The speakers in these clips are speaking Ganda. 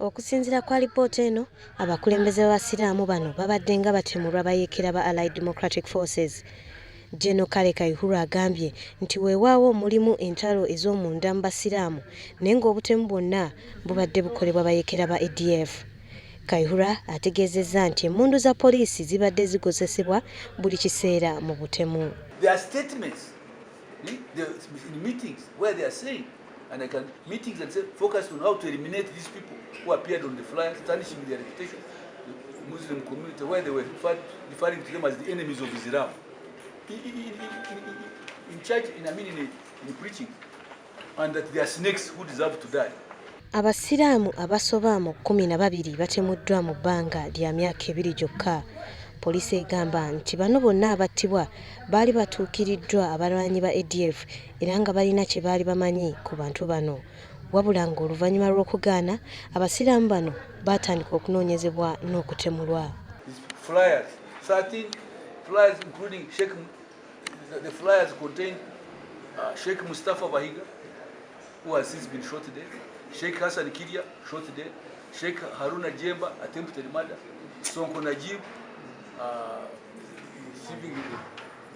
Okusinziira kwa alipoota eno, abakulembeze b'abasiraamu bano babadde nga batemulwa bayeekera ba Allied Democratic Forces. Gen Kale Kaihura agambye nti weewaawo mulimu entalo ez'omunda mu basiraamu naye ng'obutemu bwonna bubadde bukolebwa bayeekera ba ADF. Kaihura ategeezezza nti emmundu za poliisi zibadde zikozesebwa buli kiseera mu butemu. There are statements in meetings where they are saying, and I can meetings and say focus on how to eliminate these people who appeared on the flyers, tarnishing their reputation, the Muslim community, where they were referring to them as the enemies of Islam. In church, in preaching, and that they are snakes who deserve to die. Abasiraamu abasoba mu 12 batemuddwa mu bbanga lya myaka 2 gyokka. Poliisi egamba nti bano bonna abattibwa baali batuukiriddwa abalwanyi ba ADF era nga balina kye baali bamanyi ku bantu bano. Wabula ng'oluvannyuma lw'okugaana, abasiraamu bano baatandika okunoonyezebwa n'okutemulwa. Flyers, 13 flyers including the flyers contain Sheikh Mustafa Bahiga, who has since been shot dead, Sheikh Hassan Kiria, shot dead, Sheikh Haruna Jemba, attempted murder, Sonko Najib,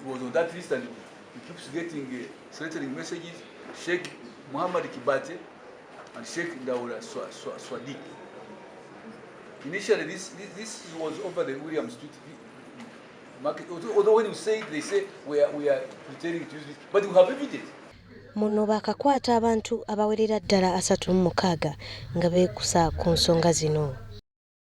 was on that list and he keeps getting threatening messages, Sheikh Muhammad Kibate, and Sheikh Daura Swadi. Initially, this was over the William Street market. Although when you say it, they say we are pretending to use this, but we have evidence. Muno bakakwata abantu abawerera ddala 36 nga beekusa ku nsonga zino.